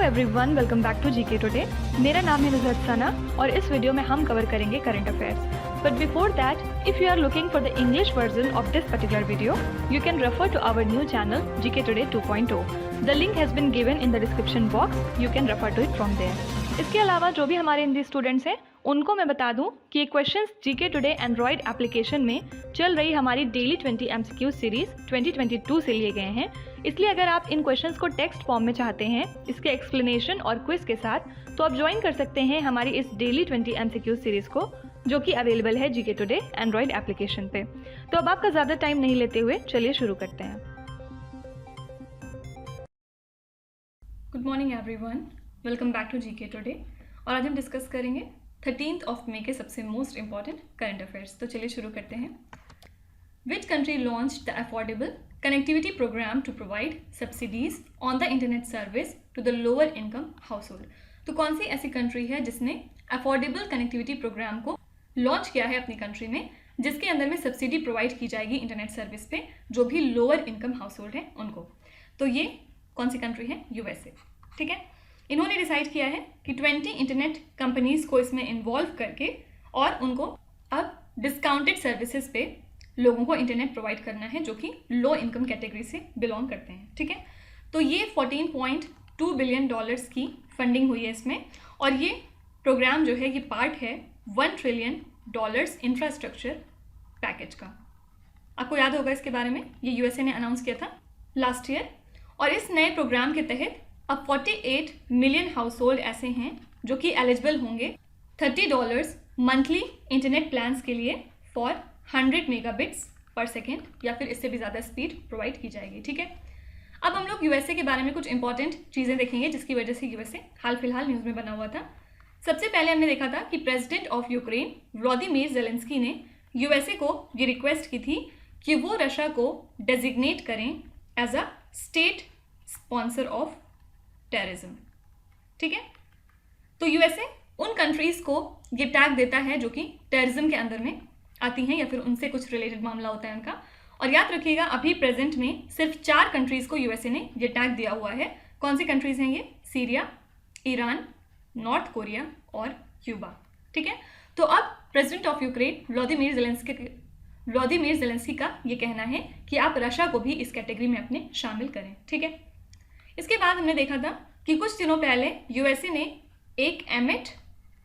Everyone, welcome back to GK Today. मेरा नाम है नुज़हत सना और इस वीडियो में हम कवर करेंगे current affairs. But before that, if you are looking for the English version of this particular video, you can refer to our new channel GK Today 2.0। The link has been given in the description box, you can refer to it from there. इसके अलावा जो भी हमारे Hindi students हैं उनको मैं बता दूं कि ये questions GK today Android application में चल रही हमारी डेली 20 MCQ सीरीज 2022 से लिए गए हैं। इसलिए अगर आप इन क्वेश्चंस को टेक्स्ट फॉर्म में चाहते हैं इसके एक्सप्लेनेशन और क्विज के साथ, तो आप ज्वाइन कर सकते हैं हमारी इस डेली 20 MCQ सीरीज को, जो कि अवेलेबल है जीके टुडे एंड्रॉयड एप्लीकेशन पे। तो अब आपका ज़्यादा टाइम नहीं लेते हुए चलिए शुरू करते हैं। Good morning everyone, welcome back to GK Today. और आज हम डिस्कस करेंगे 13 मई के सबसे मोस्ट इंपॉर्टेंट करंट अफेयर्स। तो चलिए शुरू करते हैं। Which country launched the affordable connectivity programme to provide subsidies on the internet service to the lower income household. तो कौन सी ऐसी कंट्री है जिसने अफोर्डेबल कनेक्टिविटी प्रोग्राम को लॉन्च किया है अपनी कंट्री में, जिसके अंदर में सब्सिडी प्रोवाइड की जाएगी इंटरनेट सर्विस पे जो भी लोअर इनकम हाउस होल्ड है उनको। तो ये कौन सी कंट्री है? यूएसए। ठीक है, इन्होंने डिसाइड किया है कि 20 इंटरनेट कंपनीज को इसमें इन्वॉल्व करके और उनको अब डिस्काउंटेड सर्विसेज पे लोगों को इंटरनेट प्रोवाइड करना है जो कि लो इनकम कैटेगरी से बिलोंग करते हैं। ठीक है, तो ये $14.2 बिलियन की फंडिंग हुई है इसमें, और ये प्रोग्राम जो है ये पार्ट है $1 ट्रिलियन इंफ्रास्ट्रक्चर पैकेज का। आपको याद होगा इसके बारे में, ये यूएसए ने अनाउंस किया था लास्ट ईयर। और इस नए प्रोग्राम के तहत अब 48 मिलियन हाउस होल्ड ऐसे हैं जो कि एलिजिबल होंगे $30 मंथली इंटरनेट प्लान्स के लिए फॉर 100 मेगाबिट्स पर सेकेंड, या फिर इससे भी ज़्यादा स्पीड प्रोवाइड की जाएगी। ठीक है, अब हम लोग यूएसए के बारे में कुछ इंपॉर्टेंट चीज़ें देखेंगे जिसकी वजह से यूएसए हाल फिलहाल न्यूज़ में बना हुआ था। सबसे पहले हमने देखा था कि president of Ukraine Vladimir Zelensky ने यूएसए को ये रिक्वेस्ट की थी कि वो रशिया को डेजिग्नेट करें as a state sponsor of terrorism. ठीक है, तो यूएसए उन कंट्रीज को ये टैग देता है जो कि टेररिज्म के अंदर में आती हैं या फिर उनसे कुछ रिलेटेड मामला होता है उनका। और याद रखिएगा, अभी प्रेजेंट में सिर्फ 4 कंट्रीज को यूएसए ने ये टैग दिया हुआ है। कौन सी कंट्रीज हैं ये? सीरिया, ईरान, नॉर्थ कोरिया और क्यूबा। ठीक है, तो अब president of Ukraine Vladimir Zelensky का ये कहना है कि आप रशिया को भी इस कैटेगरी में अपने शामिल करें। ठीक है, इसके बाद हमने देखा था कि कुछ दिनों पहले यूएसए ने एक एमेट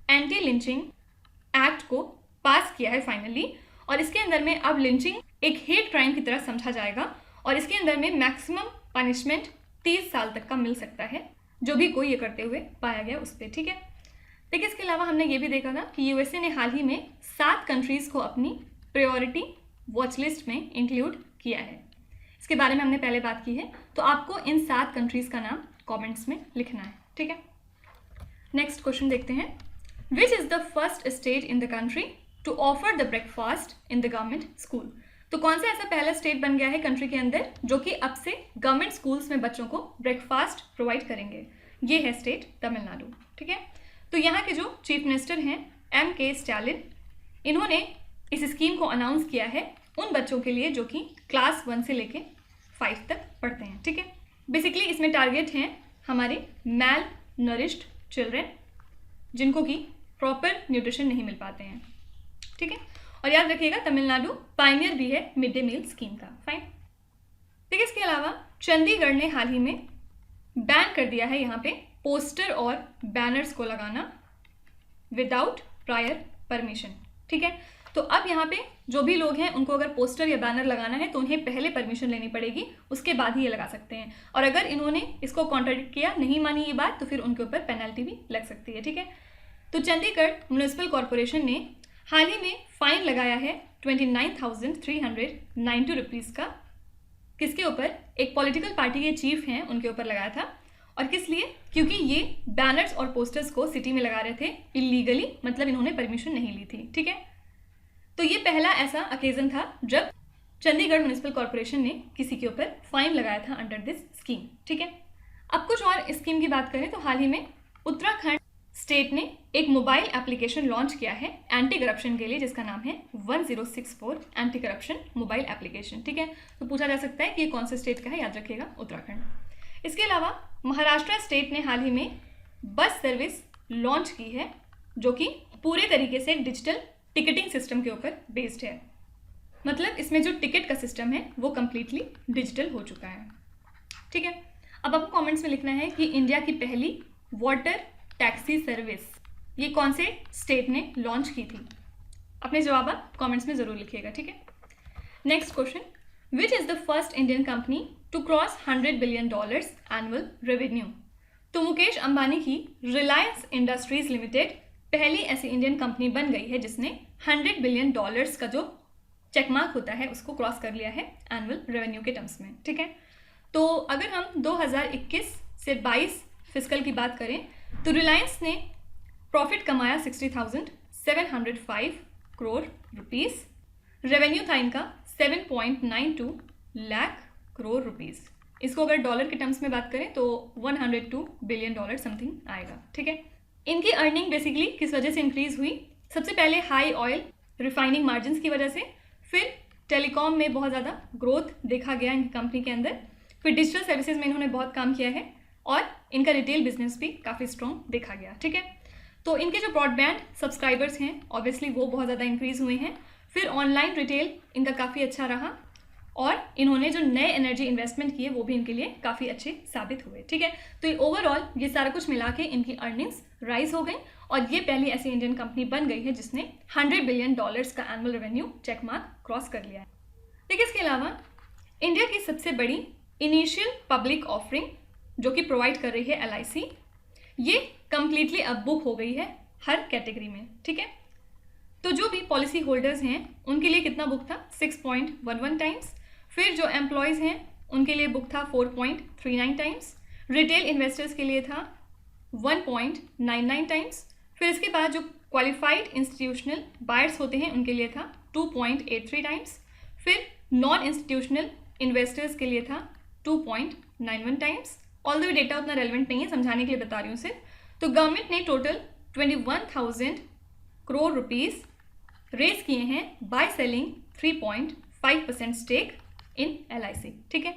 एंटी लिंचिंग एक्ट को पास किया है फाइनली, और इसके अंदर में अब लिंचिंग एक हेट क्राइम की तरह समझा जाएगा और इसके अंदर में मैक्सिमम पनिशमेंट 30 साल तक का मिल सकता है जो भी कोई ये करते हुए पाया गया उस पर। ठीक है, देखिए इसके अलावा हमने ये भी देखा था कि यूएसए ने हाल ही में 7 कंट्रीज को अपनी प्रायोरिटी वॉच लिस्ट में इंक्लूड किया है। इसके बारे में हमने पहले बात की है, तो आपको इन 7 कंट्रीज का नाम कमेंट्स में लिखना है। ठीक है, नेक्स्ट क्वेश्चन देखते हैं। Which is the first state in the country to offer the breakfast in the government school. तो कौन सा ऐसा पहला स्टेट बन गया है कंट्री के अंदर जो कि अब से गवर्नमेंट स्कूल्स में बच्चों को ब्रेकफास्ट प्रोवाइड करेंगे? ये है स्टेट तमिलनाडु। ठीक है, तो यहाँ के जो चीफ मिनिस्टर हैं MK स्टालिन, इन्होंने इस स्कीम को अनाउंस किया है उन बच्चों के लिए जो कि क्लास 1 से लेके 5 तक पढ़ते हैं। ठीक है, बेसिकली इसमें टारगेट हैं हमारे मैल नरिश्ड चिल्ड्रेन जिनको कि प्रॉपर न्यूट्रिशन नहीं मिल पाते हैं। ठीक है, और याद रखिएगा तमिलनाडु पायनियर भी है मिड डे मील स्कीम का। फाइन। ठीक है, इसके अलावा चंडीगढ़ ने हाल ही में बैन कर दिया है यहाँ पे पोस्टर और बैनर्स को लगाना विदाउट प्रायर परमिशन। ठीक है, तो अब यहाँ पे जो भी लोग हैं उनको अगर पोस्टर या बैनर लगाना है तो उन्हें पहले परमिशन लेनी पड़ेगी, उसके बाद ही ये लगा सकते हैं। और अगर इन्होंने इसको कॉन्ट्रडिक्ट किया, नहीं मानी ये बात, तो फिर उनके ऊपर पेनल्टी भी लग सकती है। ठीक है, तो चंडीगढ़ म्यूनिसिपल कॉरपोरेशन ने हाल ही में फाइन लगाया है 29,390 रुपीज़ का। किसके ऊपर? एक पॉलिटिकल पार्टी के चीफ हैं उनके ऊपर लगाया था। और किस लिए? क्योंकि ये बैनर्स और पोस्टर्स को सिटी में लगा रहे थे इलीगली, मतलब इन्होंने परमिशन नहीं ली थी। ठीक है, तो ये पहला ऐसा ओकेजन था जब चंडीगढ़ म्यूनिसिपल कॉर्पोरेशन ने किसी के ऊपर फाइन लगाया था अंडर दिस स्कीम। ठीक है, अब कुछ और स्कीम की बात करें तो हाल ही में उत्तराखंड स्टेट ने एक मोबाइल एप्लीकेशन लॉन्च किया है एंटी करप्शन के लिए, जिसका नाम है 1064 एंटी करप्शन मोबाइल एप्लीकेशन। ठीक है, तो पूछा जा सकता है कि ये कौन से स्टेट का है? याद रखिएगा उत्तराखंड। इसके अलावा महाराष्ट्र स्टेट ने हाल ही में बस सर्विस लॉन्च की है जो कि पूरे तरीके से डिजिटल टिकटिंग सिस्टम के ऊपर बेस्ड है। मतलब इसमें जो टिकट का सिस्टम है वो कम्प्लीटली डिजिटल हो चुका है। ठीक है, अब आपको कमेंट्स में लिखना है कि इंडिया की पहली वाटर टैक्सी सर्विस ये कौन से स्टेट ने लॉन्च की थी। अपने जवाब आप कमेंट्स में ज़रूर लिखिएगा। ठीक है, next question, which is the first Indian company to cross $100 billion annual revenue. तो मुकेश अंबानी की रिलायंस इंडस्ट्रीज लिमिटेड पहली ऐसी इंडियन कंपनी बन गई है जिसने $100 बिलियन का जो चेकमार्क होता है उसको क्रॉस कर लिया है एनुअल रेवेन्यू के टर्म्स में। ठीक है, तो अगर हम 2021 से 22 फिस्कल की बात करें तो रिलायंस ने प्रॉफिट कमाया 60,705 करोड़ रुपीस। रेवेन्यू था इनका 7.92 लाख करोड़ रुपीस। इसको अगर डॉलर के टर्म्स में बात करें तो $102 बिलियन समथिंग आएगा। ठीक है, इनकी अर्निंग बेसिकली किस वजह से इंक्रीज हुई? सबसे पहले हाई ऑयल रिफाइनिंग मार्जिन्स की वजह से, फिर टेलीकॉम में बहुत ज़्यादा ग्रोथ देखा गया इनकी कंपनी के अंदर, फिर डिजिटल सर्विसेज में इन्होंने बहुत काम किया है और इनका रिटेल बिजनेस भी काफ़ी स्ट्रॉन्ग देखा गया। ठीक है, तो इनके जो ब्रॉडबैंड सब्सक्राइबर्स हैं ऑब्वियसली वो बहुत ज़्यादा इंक्रीज़ हुए हैं। फिर ऑनलाइन रिटेल इनका काफ़ी अच्छा रहा और इन्होंने जो नए एनर्जी इन्वेस्टमेंट किए वो भी इनके लिए काफ़ी अच्छे साबित हुए। ठीक है, तो ये ओवरऑल ये सारा कुछ मिला के इनकी अर्निंग्स राइज हो गई और ये पहली ऐसी इंडियन कंपनी बन गई है जिसने $100 बिलियन का एनुअल रेवेन्यू चेकमार्क क्रॉस कर लिया है। देखिए, इसके अलावा इंडिया की सबसे बड़ी इनिशियल पब्लिक ऑफरिंग जो कि प्रोवाइड कर रही है LIC, ये कम्प्लीटली अब बुक हो गई है हर कैटेगरी में। ठीक है, तो जो भी पॉलिसी होल्डर्स हैं उनके लिए कितना बुक था? 6.11 टाइम्स। फिर जो एम्प्लॉयज़ हैं उनके लिए बुक था 4.39 टाइम्स। रिटेल इन्वेस्टर्स के लिए था 1.99 टाइम्स। फिर इसके बाद जो क्वालिफाइड इंस्टीट्यूशनल बायर्स होते हैं उनके लिए था 2.83 टाइम्स। फिर नॉन इंस्टीट्यूशनल इन्वेस्टर्स के लिए था 2.91 टाइम्स। ऑल द डेटा उतना रेलिवेंट नहीं है, समझाने के लिए बता रही हूँ सिर्फ। तो गवर्नमेंट ने टोटल 21,000 करोड़ रुपीस रेज किए हैं by selling 3.5% stake in LIC। ठीक है,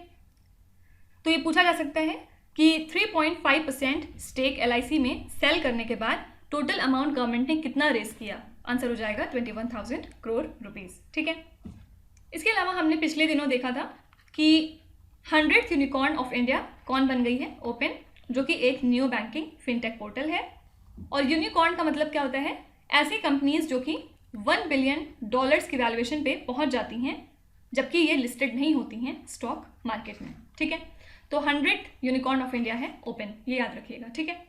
तो ये पूछा जा सकता है कि 3.5% स्टेक LIC में सेल करने के बाद टोटल अमाउंट गवर्नमेंट ने कितना रेज किया? आंसर हो जाएगा 21,000 करोड़ रुपीस। ठीक है, इसके अलावा हमने पिछले दिनों देखा था कि 100th यूनिकॉर्न ऑफ इंडिया कौन बन गई है? ओपन, जो कि एक न्यू बैंकिंग फिनटेक पोर्टल है। और यूनिकॉर्न का मतलब क्या होता है? ऐसी कंपनीज जो कि $1 बिलियन की वैल्यूएशन पे पहुंच जाती हैं जबकि ये लिस्टेड नहीं होती हैं स्टॉक मार्केट में। ठीक है, तो 100th यूनिकॉर्न ऑफ इंडिया है ओपन, ये याद रखिएगा। ठीक है,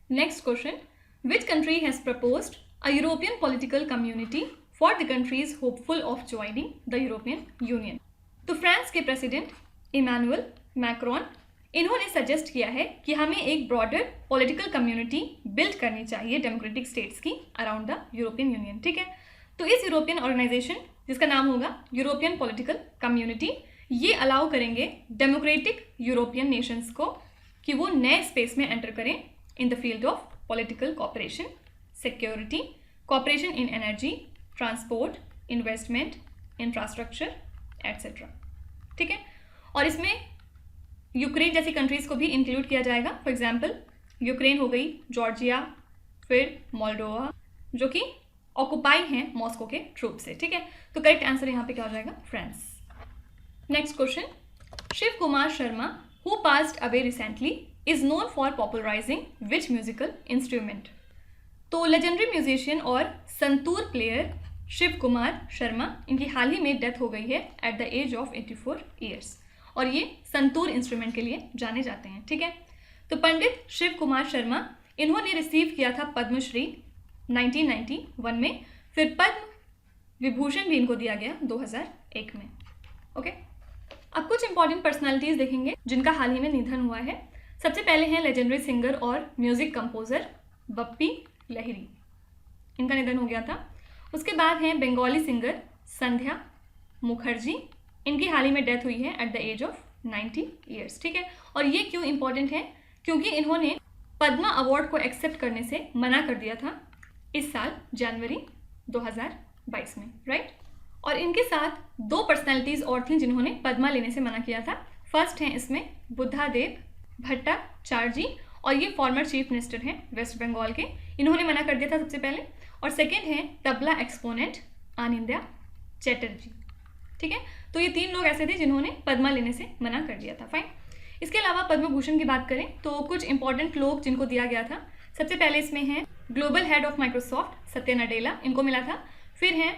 next question, which country has proposed a European political community for the countries hopeful of joining the European union. तो फ्रांस के प्रेसिडेंट इमैनुअल मैक्रोन इन्होंने सजेस्ट किया है कि हमें एक ब्रॉडर पॉलिटिकल कम्युनिटी बिल्ड करनी चाहिए डेमोक्रेटिक स्टेट्स की अराउंड द यूरोपियन यूनियन। ठीक है, तो इस यूरोपियन ऑर्गेनाइजेशन जिसका नाम होगा यूरोपियन पॉलिटिकल कम्युनिटी, ये अलाउ करेंगे डेमोक्रेटिक यूरोपियन नेशंस को कि वो नए स्पेस में एंटर करें in the field of political cooperation, security, cooperation in energy, transport, investment, infrastructure etcetera. ठीक है, और इसमें यूक्रेन जैसी कंट्रीज़ को भी इंक्लूड किया जाएगा। फॉर एग्जांपल यूक्रेन हो गई, जॉर्जिया, फिर मोल्डोवा जो कि ऑक्युपाई हैं मॉस्को के ट्रूप से। ठीक है, तो करेक्ट आंसर यहाँ पे क्या हो जाएगा? France. Next question, Shiv Kumar Sharma who passed away recently is known for popularising which musical instrument. तो लेजेंडरी म्यूजिशियन और संतूर प्लेयर शिव कुमार शर्मा, इनकी हाल ही में डेथ हो गई है at the age of 84 years और ये संतूर इंस्ट्रूमेंट के लिए जाने जाते हैं। ठीक है, तो पंडित शिव कुमार शर्मा इन्होंने रिसीव किया था पद्मश्री 1991 में, फिर पद्म विभूषण भी इनको दिया गया 2001 में। ओके, अब कुछ इंपॉर्टेंट पर्सनालिटीज़ देखेंगे जिनका हाल ही में निधन हुआ है। सबसे पहले हैं लेजेंडरी सिंगर और म्यूजिक कंपोजर बप्पी लहिरी, इनका निधन हो गया था। उसके बाद हैं बंगाली सिंगर संध्या मुखर्जी, इनकी हाल ही में डेथ हुई है at the age of 90 years. ठीक है, और ये क्यों इंपॉर्टेंट है? क्योंकि इन्होंने पद्मा अवार्ड को एक्सेप्ट करने से मना कर दिया था इस साल जनवरी 2022 में, राइट। और इनके साथ दो पर्सनैलिटीज़ और थी जिन्होंने पद्मा लेने से मना किया था। फर्स्ट हैं इसमें बुद्धा देव भट्टाचार्य, और ये फॉर्मर चीफ मिनिस्टर हैं वेस्ट बंगाल के, इन्होंने मना कर दिया था सबसे पहले। और सेकेंड है तबला एक्सपोनेंट आनंदया चैटर्जी। ठीक है, तो ये 3 लोग ऐसे थे जिन्होंने पद्मा लेने से मना कर दिया था। फाइन। इसके अलावा पद्म भूषण की बात करें तो कुछ इंपॉर्टेंट लोग जिनको दिया गया था, सबसे पहले इसमें है global head of Microsoft Satya Nadella, इनको मिला था। फिर हैं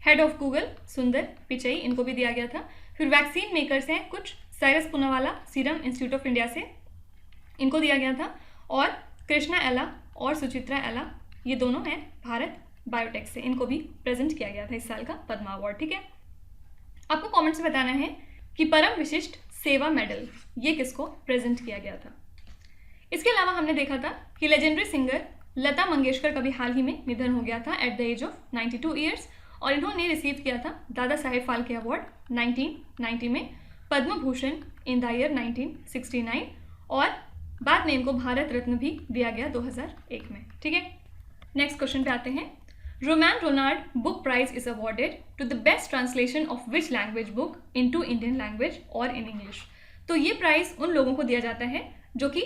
हेड ऑफ गूगल सुंदर पिचई, इनको भी दिया गया था। फिर वैक्सीन मेकर्स हैं कुछ, Cyrus Poonawalla serum institute of India से, इनको दिया गया था। और कृष्णा एला और सुचित्रा एला, ये दोनों हैं भारत बायोटेक से, इनको भी प्रेजेंट किया गया था इस साल का पद्मा अवार्ड। ठीक है, आपको कमेंट से बताना है कि परम विशिष्ट सेवा मेडल ये किसको प्रेजेंट किया गया था। इसके अलावा हमने देखा था कि लेजेंडरी सिंगर लता मंगेशकर का भी हाल ही में निधन हो गया था at the age of 92 years, और इन्होंने रिसीव किया था दादा साहेब फाल्के अवार्ड 1990 में, Padma Bhushan in the year 1969, और बाद में इनको भारत रत्न भी दिया गया 2001 में। ठीक है, नेक्स्ट क्वेश्चन पे आते हैं। Romain Rolland book prize is awarded to the best translation of which language book into Indian language और इन इंग्लिश। तो ये प्राइज उन लोगों को दिया जाता है जो कि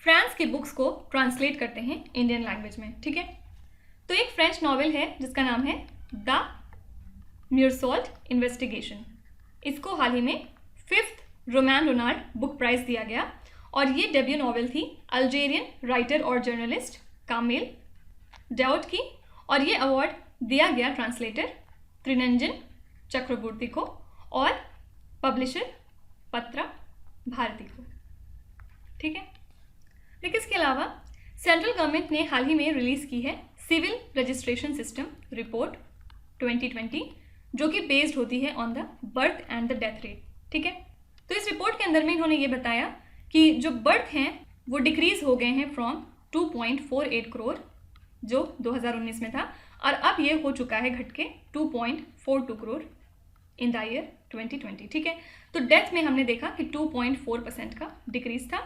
फ्रांस की बुक्स को ट्रांसलेट करते हैं इंडियन लैंग्वेज में। ठीक है, तो एक फ्रेंच नॉवेल है जिसका नाम है द म्यूरसॉल्ट इन्वेस्टिगेशन, इसको हाल ही में 5th रोमैन रोनाल्ड बुक प्राइज दिया गया, और ये डेब्यू नॉवेल थी अल्जेरियन राइटर और जर्नलिस्ट कामिल डाउट की, और ये अवार्ड दिया गया ट्रांसलेटर त्रिनंजन चक्रवर्ती को और पब्लिशर पत्रा भारती को। ठीक है, लेकिन इसके अलावा सेंट्रल गवर्नमेंट ने हाल ही में रिलीज़ की है सिविल रजिस्ट्रेशन सिस्टम रिपोर्ट 2020, जो कि बेस्ड होती है on the birth and the death rate. ठीक है, तो इस रिपोर्ट के अंदर में इन्होंने ये बताया कि जो बर्थ हैं वो डिक्रीज हो गए हैं फ्रॉम 2.48 करोड़ जो 2019 में था, और अब ये हो चुका है घट के 2.42 करोड़ इन द ईयर 2020। ठीक है, तो डेथ में हमने देखा कि 2.4% का डिक्रीज था।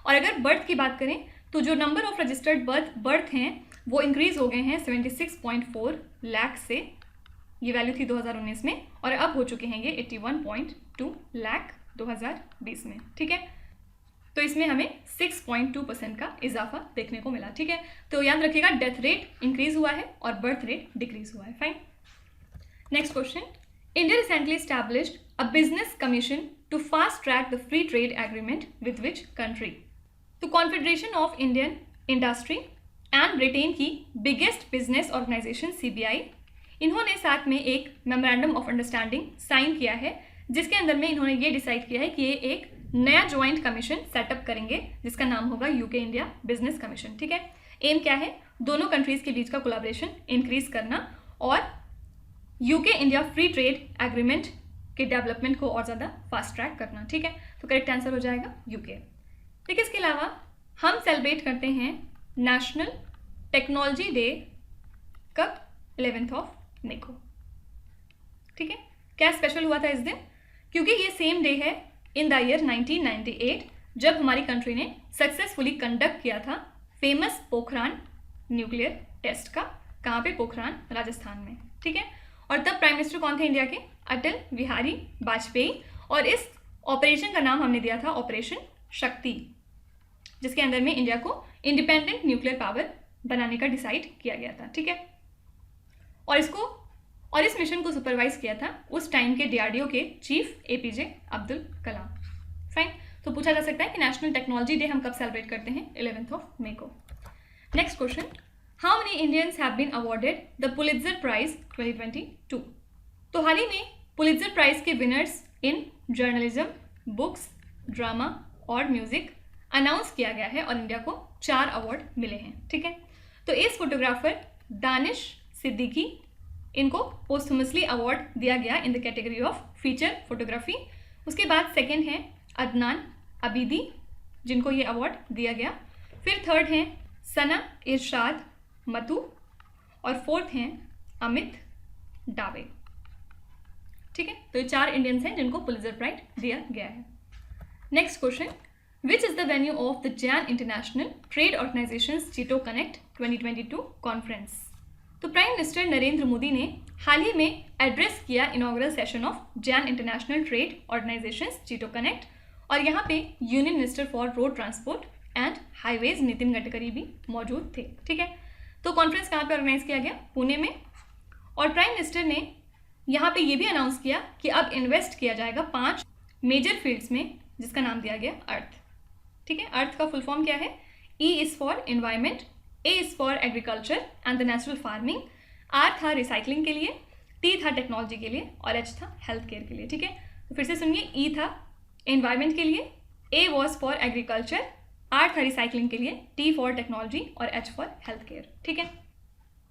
और अगर बर्थ की बात करें तो जो नंबर ऑफ रजिस्टर्ड बर्थ हैं वो इंक्रीज हो गए हैं 76.4 लाख से, ये वैल्यू थी 2019 में, और अब हो चुके हैं ये 81.2 लाख 2020 में। ठीक है, तो इसमें हमें 6.2% का इजाफा देखने को मिला। ठीक है, तो याद रखिएगा डेथ रेट इंक्रीज हुआ है और बर्थ रेट डिक्रीज हुआ है। Fine. Next question, India recently established a business commission to fast track the free trade agreement with which country. तो confederation of Indian industry and Britain की biggest business organization CBI, इन्होंने साथ में एक memorandum of understanding sign किया है, जिसके अंदर में इन्होंने ये डिसाइड किया है कि ये एक नया ज्वाइंट कमीशन सेटअप करेंगे जिसका नाम होगा UK इंडिया बिजनेस कमीशन। ठीक है, एम क्या है, दोनों कंट्रीज के बीच का कोलैबोरेशन इंक्रीज करना और UK India free trade agreement के डेवलपमेंट को और ज़्यादा फास्ट ट्रैक करना। ठीक है, तो करेक्ट आंसर हो जाएगा UK। ठीक है, इसके अलावा हम सेलिब्रेट करते हैं नेशनल टेक्नोलॉजी डे कब, 11th ऑफ मे को। ठीक है, क्या स्पेशल हुआ था इस दिन, क्योंकि ये सेम डे है इन द ईयर 1998 जब हमारी कंट्री ने सक्सेसफुली कंडक्ट किया था फेमस पोखरान न्यूक्लियर टेस्ट का, कहाँ पे, पोखरान राजस्थान में। ठीक है, और तब प्राइम मिनिस्टर कौन थे इंडिया के, अटल बिहारी वाजपेयी, और इस ऑपरेशन का नाम हमने दिया था ऑपरेशन शक्ति, जिसके अंदर में इंडिया को इंडिपेंडेंट न्यूक्लियर पावर बनाने का डिसाइड किया गया था। ठीक है, और इस मिशन को सुपरवाइज किया था उस टाइम के DRDO के chief APJ Abdul Kalam. Fine, तो पूछा जा सकता है कि नेशनल टेक्नोलॉजी डे हम कब सेलिब्रेट करते हैं, 11th ऑफ मे को। Next question, how many Indians have been awarded the Pulitzer prize 2022। तो हाल ही में पुलित्जर प्राइज के winners in journalism, books, drama और म्यूजिक अनाउंस किया गया है, और इंडिया को 4 अवार्ड मिले हैं। ठीक है, तो इस फोटोग्राफर दानिश सिद्दीकी, इनको पोस्टुमसली अवार्ड दिया गया in the category of feature photography. उसके बाद सेकंड है अदनान अबीदी, जिनको ये अवार्ड दिया गया। फिर थर्ड हैं सना इरशाद मतू, और फोर्थ हैं अमित डावे। ठीक है, तो ये 4 इंडियंस हैं जिनको पुलित्जर प्राइज दिया गया है। Next question, which is the venue of the Jain international trade organisations JITO connect 2022 conference. तो प्राइम मिनिस्टर नरेंद्र मोदी ने हाल ही में एड्रेस किया inaugural session of Jain international trade organisations JITO connect, और यहाँ पे union minister for road transport and highways Nitin Gadkari भी मौजूद थे। ठीक है, तो कॉन्फ्रेंस कहाँ पे ऑर्गेनाइज किया गया? पुणे में। और प्राइम मिनिस्टर ने यहाँ पे ये भी अनाउंस किया कि अब इन्वेस्ट किया जाएगा 5 मेजर फील्ड्स में, जिसका नाम दिया गया अर्थ। ठीक है, अर्थ का फुल फॉर्म क्या है? E is for environment, A is for agriculture and the natural farming, R था रिसाइकलिंग के लिए, T था टेक्नोलॉजी के लिए और H था हेल्थ केयर के लिए। ठीक है, तो फिर से सुनिए, E था एनवायरमेंट के लिए, A was for agriculture, R था रिसाइकलिंग के लिए, T फॉर टेक्नोलॉजी और H फॉर हेल्थ केयर। ठीक है,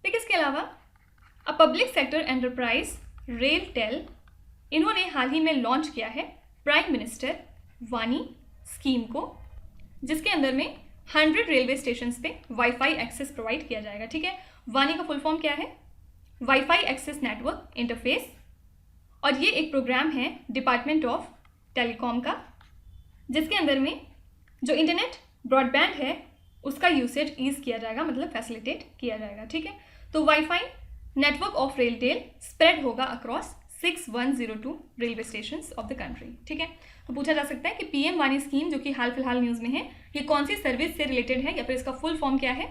फिर इसके अलावा a public sector enterprise RailTel, इन्होंने हाल ही में लॉन्च किया है प्राइम मिनिस्टर वानी स्कीम को, जिसके अंदर में 100 रेलवे स्टेशन पे वाईफाई एक्सेस प्रोवाइड किया जाएगा। ठीक है, वानी का फुल फॉर्म क्या है? वाईफाई एक्सेस नेटवर्क इंटरफेस, और ये एक प्रोग्राम है डिपार्टमेंट ऑफ टेलीकॉम का, जिसके अंदर में जो इंटरनेट ब्रॉडबैंड है उसका यूसेज ईज किया जाएगा, मतलब फैसिलिटेट किया जाएगा। ठीक है, तो wifi network of RailTel spread होगा across 6102 railway station of the country. ठीक है, तो पूछा जा सकता है कि पीएम वानी स्कीम जो कि हाल फिलहाल न्यूज़ में है, ये कौन सी सर्विस से रिलेटेड है या फिर इसका फुल फॉर्म क्या है?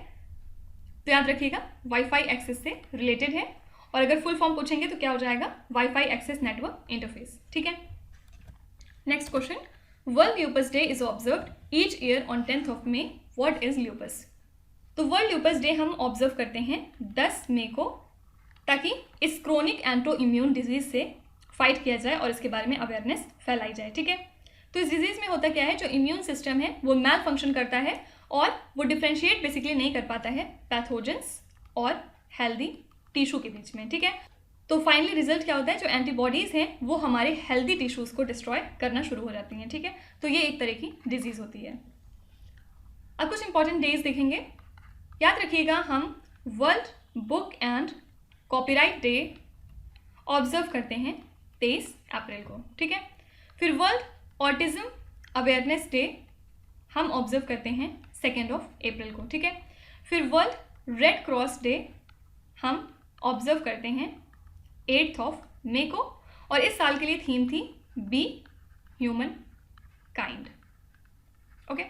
तो याद रखिएगा वाईफाई एक्सेस से रिलेटेड है, और अगर फुल फॉर्म पूछेंगे तो क्या हो जाएगा? WiFi access network interface. ठीक है, next question, world lupus day is observed each year on 10th of May. What is lupus? तो वर्ल्ड ल्यूपस डे हम ऑब्जर्व करते हैं 10 मई को, ताकि इस क्रोनिक एंटो इम्यून डिजीज से फाइट किया जाए और इसके बारे में अवेयरनेस फैलाई जाए। ठीक है, तो इस डिजीज़ में होता क्या है, जो इम्यून सिस्टम है वो मैल फंक्शन करता है और वो डिफ्रेंशिएट बेसिकली नहीं कर पाता है पैथोजेंस और हेल्दी टिश्यू के बीच में। ठीक है, तो फाइनली रिजल्ट क्या होता है, जो एंटीबॉडीज़ हैं वो हमारे हेल्दी टिश्यूज़ को डिस्ट्रॉय करना शुरू हो जाती हैं। ठीक है, तो ये एक तरह की डिजीज़ होती है। अब कुछ इंपॉर्टेंट डेज देखेंगे। याद रखिएगा, हम world book and copyright day observe करते हैं 23 अप्रैल को। ठीक है, फिर वर्ल्ड ऑटिज्म अवेयरनेस डे हम ऑब्जर्व करते हैं 2 अप्रैल को। ठीक है, फिर वर्ल्ड रेड क्रॉस डे हम ऑब्जर्व करते हैं 8 मई को, और इस साल के लिए थीम थी बी ह्यूमन काइंड। ओके,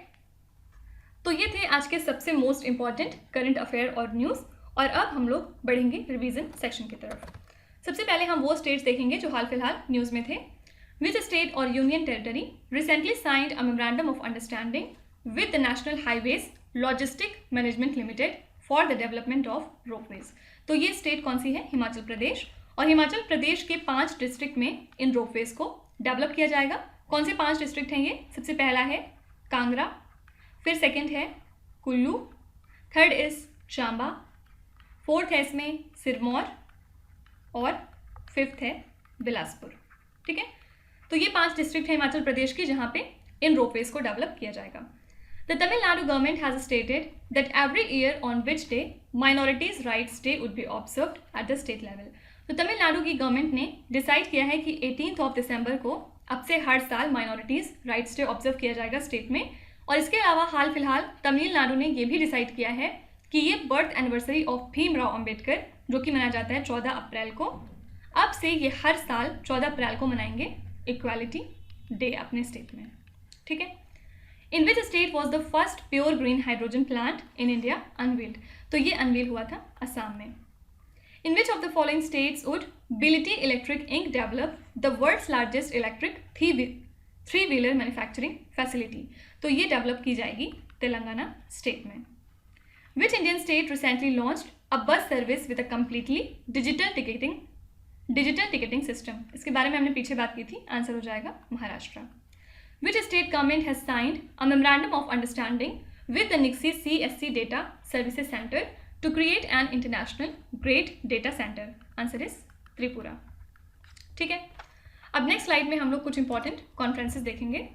तो ये थे आज के सबसे मोस्ट इंपॉर्टेंट करंट अफेयर और न्यूज़, और अब हम लोग बढ़ेंगे रिवीजन सेक्शन की तरफ। सबसे पहले हम वो स्टेट्स देखेंगे जो हाल फिलहाल न्यूज़ में थे। विच स्टेट और union territory recently signed a memorandum of understanding with the national highways logistic management limited for the development of ropeways? तो ये स्टेट कौन सी है? हिमाचल प्रदेश। और हिमाचल प्रदेश के 5 डिस्ट्रिक्ट में इन रोपवेज को डेवलप किया जाएगा। कौन से 5 डिस्ट्रिक्ट हैं ये? सबसे पहला है कांगड़ा, फिर सेकंड है Kullu, third is Chamba, fourth है इसमें सिरमौर, और फिफ्थ है बिलासपुर। ठीक है, तो ये 5 डिस्ट्रिक्ट है हिमाचल प्रदेश की जहाँ पे इन रोपवेज को डेवलप किया जाएगा। The Tamil Nadu government has stated that every year on which day minorities rights day would be observed at the state level. तो तमिलनाडु की गवर्नमेंट ने डिसाइड किया है कि 18 दिसंबर को अब से हर साल माइनॉरिटीज राइट्स डे ऑब्जर्व किया जाएगा स्टेट में। और इसके अलावा हाल फिलहाल तमिलनाडु ने यह भी डिसाइड किया है कि ये birth anniversary of Bhimrao Ambedkar, जो कि मनाया जाता है 14 अप्रैल को, अब से ये हर साल 14 अप्रैल को मनाएंगे इक्वालिटी डे अपने स्टेट में। ठीक है, in which state was the first pure green hydrogen plant in India unveiled? तो ये अनवील हुआ था असम में। In which of the following states would BiliTi electric inc develop the world's largest electric 3-wheeler manufacturing facility? तो ये develop की जाएगी Telangana state में। Which Indian state recently launched a bus service with a completely digital ticketing system? इसके बारे में हमने पीछे बात की थी, आंसर हो जाएगा Maharashtra. Which state government has signed a memorandum of understanding with the NIXI CSC Data Services Center to create an international grade data center? Answer is Tripura. ठीक है, अब नेक्स्ट स्लाइड में हम लोग कुछ इंपॉर्टेंट कॉन्फ्रेंसेस देखेंगे।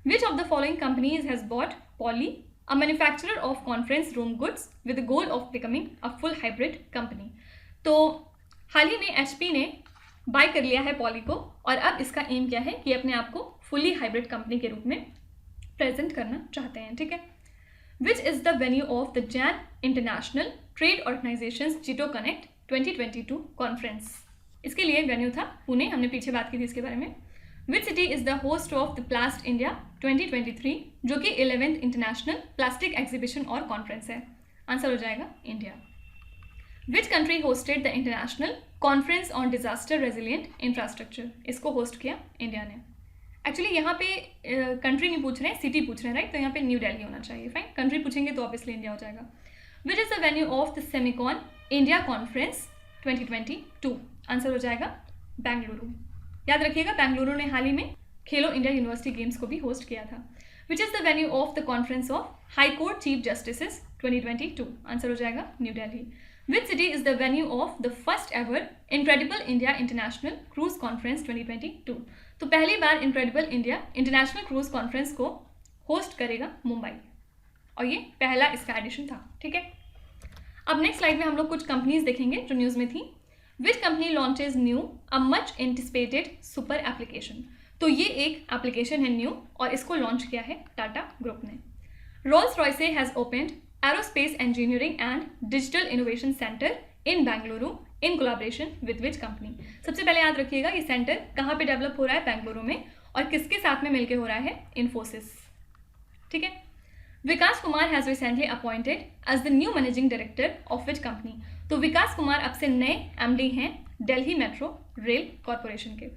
Which of the following companies has bought Poly, a manufacturer of conference room goods, with the goal of becoming a full hybrid company? तो हाल ही में HP ने बाय कर लिया है पॉली को, और अब इसका एम क्या है कि अपने आप को फुली हाइब्रिड कंपनी के रूप में प्रेजेंट करना चाहते हैं। ठीक है, which is the venue of the Jain international trade organisations JITO connect 2022 conference? इसके लिए वेन्यू था पुणे, हमने पीछे बात की थी इसके बारे में। Which city is the host of the प्लास्ट India 2023, जो कि 11th इंटरनेशनल प्लास्टिक एग्जीबिशन और कॉन्फ्रेंस है? आंसर हो जाएगा India. Which country hosted the international conference on disaster resilient infrastructure? इसको होस्ट किया इंडिया ने। एक्चुअली यहाँ पे कंट्री नहीं पूछ रहे हैं, सिटी पूछ रहे हैं, राइट? तो यहाँ पे न्यू दिल्ली होना चाहिए। फाइन, कंट्री पूछेंगे तो ऑब्वियसली इंडिया हो जाएगा। विच is the venue of the Semicon India conference 2022? Answer हो जाएगा बेंगलुरु। याद रखिएगा, बेंगलुरु ने हाल ही में खेलो इंडिया यूनिवर्सिटी गेम्स को भी होस्ट किया था। विच is the venue of the conference of high court chief justices 2022? Answer हो जाएगा new Delhi. Which city is the venue of the first ever Incredible India International Cruise Conference 2022? तो पहली बार Incredible India International Cruise Conference को host करेगा मुंबई, और ये पहला इसका एडिशन था। ठीक है, अब नेक्स्ट स्लाइड में हम लोग कुछ कंपनीज देखेंगे जो न्यूज़ में थी। Which company launches new a much anticipated super application? तो ये एक एप्लीकेशन है न्यू, और इसको लॉन्च किया है टाटा ग्रुप ने। Rolls Royce has opened Aerospace Engineering and Digital Innovation Center in Bengaluru in collaboration with which company? सबसे पहले याद रखिएगा ये सेंटर कहाँ पे डेवलप हो रहा है, बेंगलुरु में, और किसके साथ में मिलके हो रहा है? इन्फोसिस। ठीक है। Vikas Kumar has recently appointed as the new managing director of which company? तो विकास कुमार अब से नए MD हैं दिल्ली मेट्रो रेल कॉरपोरेशन के।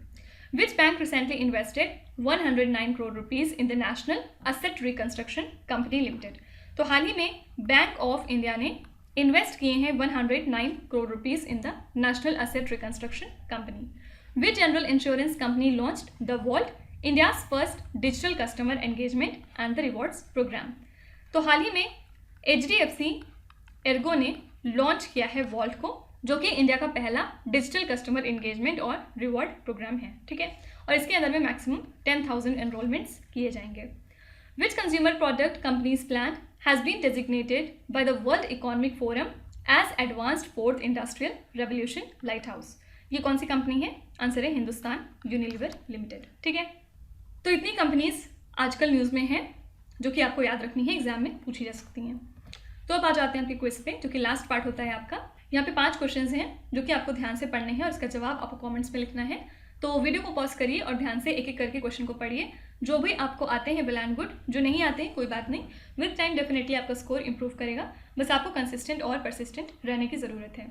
Which bank recently invested 109 crore rupees in the national asset reconstruction company limited? तो हाल ही में बैंक ऑफ इंडिया ने इन्वेस्ट किए हैं 109 crore rupees in the national asset reconstruction company. Which general insurance company launched the vault, India's first digital customer engagement and the rewards programme? तो हाल ही में HDFC एर्गो ने लॉन्च किया है वॉल्ट को, जो कि इंडिया का पहला डिजिटल कस्टमर एंगेजमेंट और रिवॉर्ड प्रोग्राम है। ठीक है, और इसके अंदर में मैक्सिमम 10,000 एनरोलमेंट्स किए जाएंगे। Which consumer product company's plant has been designated by the World Economic Forum as Advanced Fourth Industrial Revolution Lighthouse? ये कौन सी कंपनी है? आंसर है हिंदुस्तान यूनिलीवर लिमिटेड। ठीक है, तो इतनी कंपनीज आजकल न्यूज़ में हैं जो कि आपको याद रखनी है, एग्जाम में पूछी जा सकती हैं। तो अब आ जाते हैं आपके क्विज पे, जो कि लास्ट पार्ट होता है आपका। यहाँ पे 5 क्वेश्चंस हैं जो कि आपको ध्यान से पढ़ने हैं, और इसका जवाब आपको कॉमेंट्स में लिखना है। तो वीडियो को पॉज करिए और ध्यान से एक एक करके क्वेश्चन को पढ़िए। जो भी आपको आते हैं वेल एंड गुड, जो नहीं आते हैं कोई बात नहीं, विद टाइम डेफिनेटली आपका स्कोर इंप्रूव करेगा। बस आपको कंसिस्टेंट और परसिस्टेंट रहने की ज़रूरत है।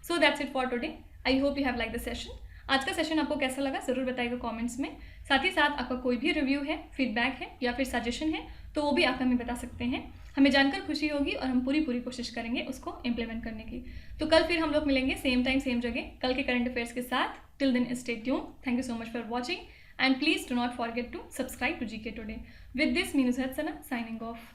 So that's it for today. I hope you have like the session. आज का सेशन आपको कैसा लगा ज़रूर बताइएगा कमेंट्स में। साथ ही साथ आपका कोई भी रिव्यू है, फीडबैक है या फिर सजेशन है तो वो भी आप हमें बता सकते हैं। हमें जानकर खुशी होगी और हम पूरी कोशिश करेंगे उसको इम्प्लीमेंट करने की। तो कल फिर हम लोग मिलेंगे सेम टाइम सेम जगह, कल के करंट अफेयर्स के साथ। Till then stay tune. Thank you so much for watching and please do not forget to subscribe to GK Today. With this, me Nusrat Sana signing off.